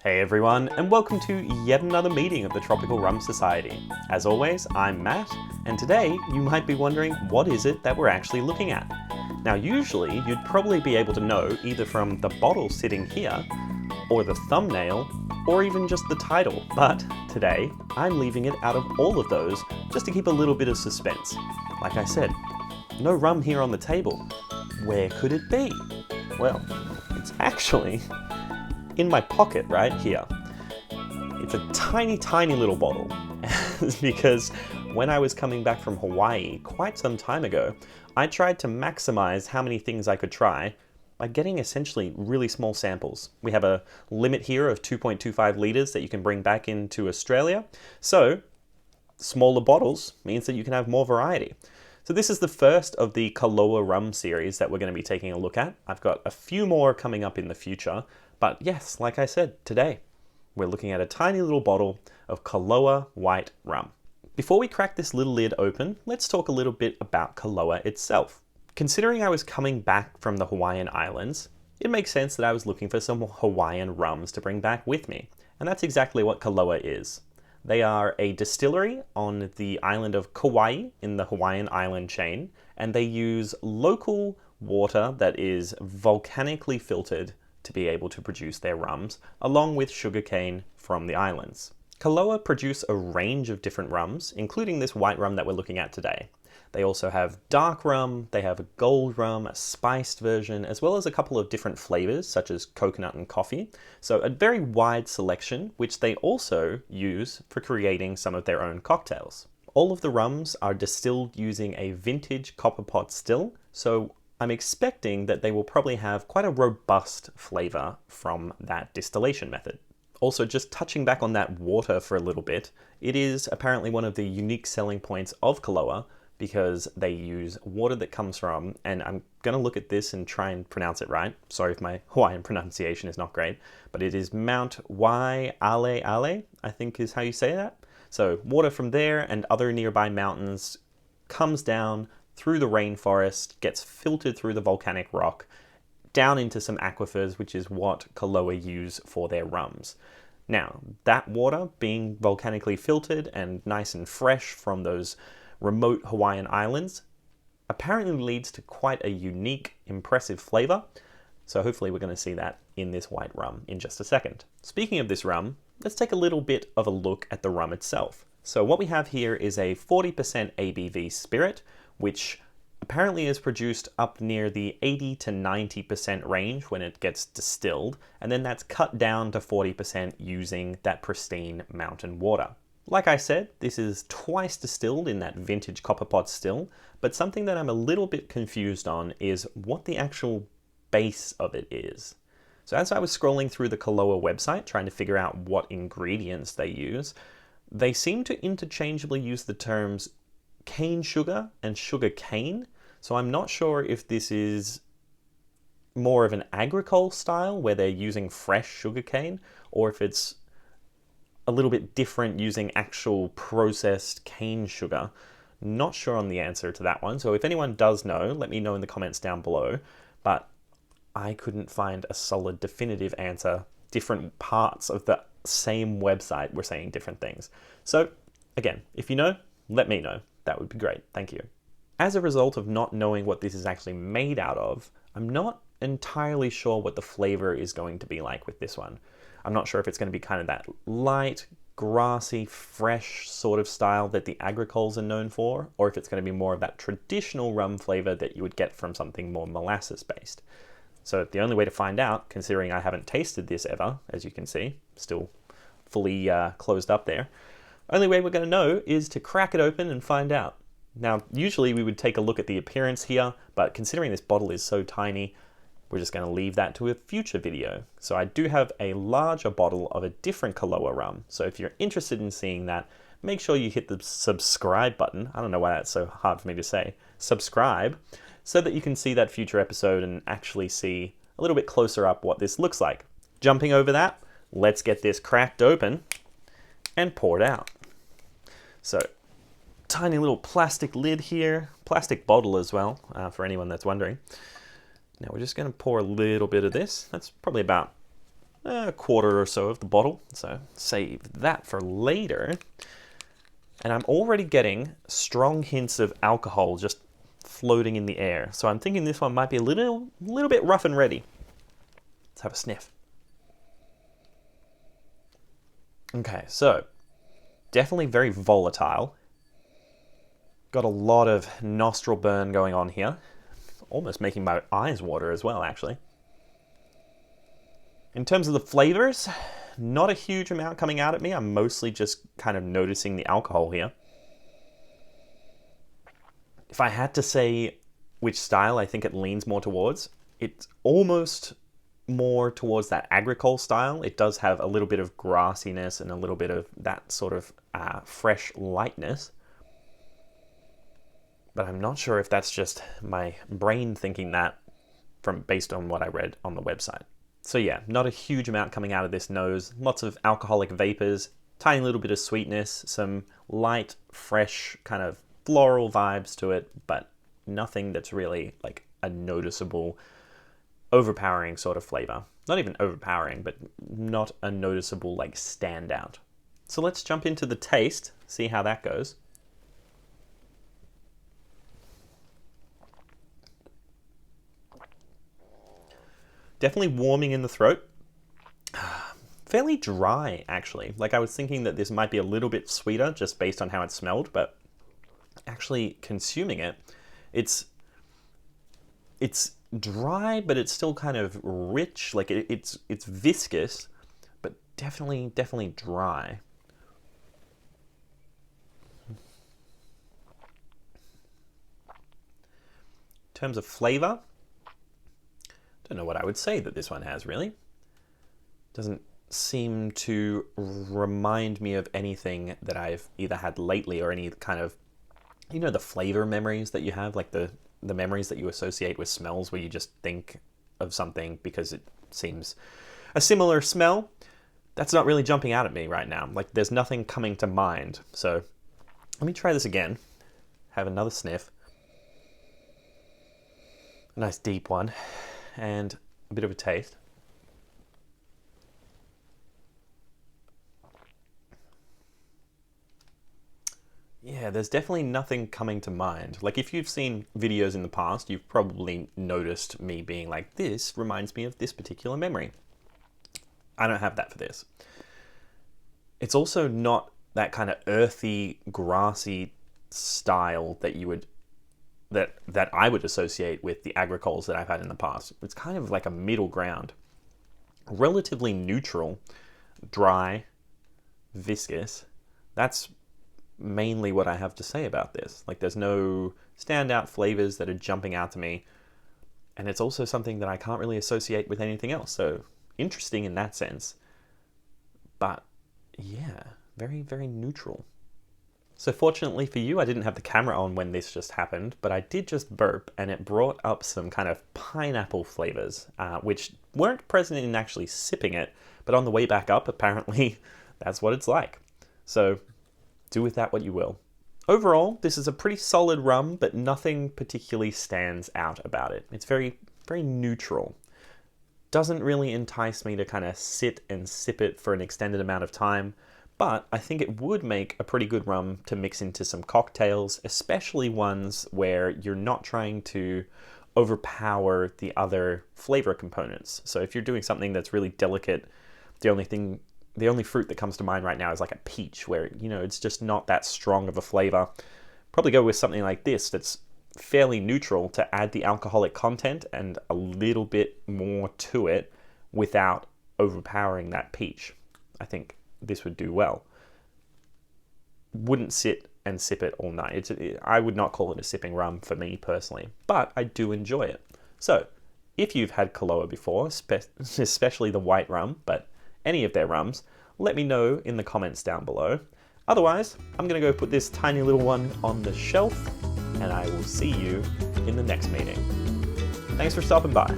Hey everyone, and welcome to yet another meeting of the Tropical Rum Society. As always, I'm Matt, and today you might be wondering what is it that we're actually looking at. Now usually you'd probably be able to know either from the bottle sitting here, or the thumbnail, or even just the title, but today I'm leaving it out of all of those just to keep a little bit of suspense. Like I said, no rum here on the table. Where could it be? Well, it's actually in my pocket right here. It's a tiny, tiny little bottle because when I was coming back from Hawaii quite some time ago, I tried to maximize how many things I could try by getting essentially really small samples. We have a limit here of 2.25 liters that you can bring back into Australia. So smaller bottles means that you can have more variety. So this is the first of the Koloa Rum series that we're going to be taking a look at. I've got a few more coming up in the future. But yes, like I said, today we're looking at a tiny little bottle of Koloa White Rum. Before we crack this little lid open, let's talk a little bit about Koloa itself. Considering I was coming back from the Hawaiian Islands, it makes sense that I was looking for some Hawaiian rums to bring back with me. And that's exactly what Koloa is. They are a distillery on the island of Kauai in the Hawaiian island chain, and they use local water that is volcanically filtered to be able to produce their rums, along with sugarcane from the islands. Koloa produce a range of different rums, including this white rum that we're looking at today. They also have dark rum, they have a gold rum, a spiced version, as well as a couple of different flavors, such as coconut and coffee. So a very wide selection, which they also use for creating some of their own cocktails. All of the rums are distilled using a vintage copper pot still, so I'm expecting that they will probably have quite a robust flavor from that distillation method. Also, just touching back on that water for a little bit, it is apparently one of the unique selling points of Koloa because they use water that comes from, and I'm going to look at this and try and pronounce it right. Sorry if my Hawaiian pronunciation is not great, but it is Mount Waialeale, I think is how you say that. So water from there and other nearby mountains comes down through the rainforest, gets filtered through the volcanic rock, down into some aquifers, which is what Koloa use for their rums. Now, that water being volcanically filtered and nice and fresh from those remote Hawaiian islands apparently leads to quite a unique, impressive flavor. So hopefully we're going to see that in this white rum in just a second. Speaking of this rum, let's take a little bit of a look at the rum itself. So what we have here is a 40% ABV spirit, which apparently is produced up near the 80 to 90% range when it gets distilled, and then that's cut down to 40% using that pristine mountain water. Like I said, this is twice distilled in that vintage copper pot still, but something that I'm a little bit confused on is what the actual base of it is. So as I was scrolling through the Koloa website trying to figure out what ingredients they use, they seem to interchangeably use the terms cane sugar and sugar cane. So I'm not sure if this is more of an agricole style where they're using fresh sugar cane, or if it's a little bit different using actual processed cane sugar. Not sure on the answer to that one. So if anyone does know, let me know in the comments down below. But I couldn't find a solid definitive answer. Different parts of the same website were saying different things. So again, if you know, let me know. That would be great. Thank you. As a result of not knowing what this is actually made out of, I'm not entirely sure what the flavor is going to be like with this one. I'm not sure if it's going to be kind of that light, grassy, fresh sort of style that the agricoles are known for, or if it's going to be more of that traditional rum flavor that you would get from something more molasses based. So the only way to find out, considering I haven't tasted this ever, as you can see, still fully closed up there, only way we're going to know is to crack it open and find out. Now, usually we would take a look at the appearance here, but considering this bottle is so tiny, we're just going to leave that to a future video. So I do have a larger bottle of a different Koloa rum. So if you're interested in seeing that, make sure you hit the subscribe button. I don't know why that's so hard for me to say. Subscribe, so that you can see that future episode and actually see a little bit closer up what this looks like. Jumping over that, let's get this cracked open and poured out. So, tiny little plastic lid here, plastic bottle as well, for anyone that's wondering. Now we're just going to pour a little bit of this. That's probably about a quarter or so of the bottle, so save that for later. And I'm already getting strong hints of alcohol just floating in the air. So I'm thinking this one might be a little bit rough and ready. Let's have a sniff. Okay, so definitely very volatile. Got a lot of nostril burn going on here. Almost making my eyes water as well, actually. In terms of the flavors, not a huge amount coming out at me. I'm mostly just kind of noticing the alcohol here. If I had to say which style I think it leans more towards, it's almost more towards that agricole style. It does have a little bit of grassiness and a little bit of that sort of fresh lightness. But I'm not sure if that's just my brain thinking that based on what I read on the website. So yeah, not a huge amount coming out of this nose. Lots of alcoholic vapors, tiny little bit of sweetness, some light, fresh kind of floral vibes to it, but nothing that's really like a noticeable, overpowering sort of flavor. Not even overpowering, but not a noticeable like standout. So let's jump into the taste, see how that goes. Definitely warming in the throat. Fairly dry, actually. Like I was thinking that this might be a little bit sweeter just based on how it smelled, but actually consuming it, it's dry, but it's still kind of rich. Like it's viscous, but definitely dry. In terms of flavor, don't know what I would say that this one has, really. Doesn't seem to remind me of anything that I've either had lately or any kind of, you know, the flavor memories that you have, like the memories that you associate with smells where you just think of something because it seems a similar smell. That's not really jumping out at me right now. Like there's nothing coming to mind. So let me try this again. Have another sniff. A nice deep one. And a bit of a taste. Yeah, there's definitely nothing coming to mind. Like if you've seen videos in the past, you've probably noticed me being like, this reminds me of this particular memory. I don't have that for this. It's also not that kind of earthy, grassy style that you would that I would associate with the agricoles that I've had in the past. It's kind of like a middle ground. Relatively neutral, dry, viscous. That's mainly what I have to say about this. Like there's no standout flavors that are jumping out to me. And it's also something that I can't really associate with anything else. So interesting in that sense. But yeah, very neutral. So fortunately for you, I didn't have the camera on when this just happened, but I did just burp and it brought up some kind of pineapple flavors, which weren't present in actually sipping it, but on the way back up, apparently that's what it's like. So do with that what you will. Overall, this is a pretty solid rum, but nothing particularly stands out about it. It's very neutral. Doesn't really entice me to kind of sit and sip it for an extended amount of time. But I think it would make a pretty good rum to mix into some cocktails, especially ones where you're not trying to overpower the other flavor components. So if you're doing something that's really delicate, the only fruit that comes to mind right now is like a peach, where, you know, it's just not that strong of a flavor. Probably go with something like this that's fairly neutral to add the alcoholic content and a little bit more to it without overpowering that peach. I think this would do well. Wouldn't sit and sip it all night. I would not call it a sipping rum for me personally, but I do enjoy it. So if you've had Koloa before, especially the white rum, but any of their rums, let me know in the comments down below. Otherwise, I'm gonna go put this tiny little one on the shelf and I will see you in the next meeting. Thanks for stopping by.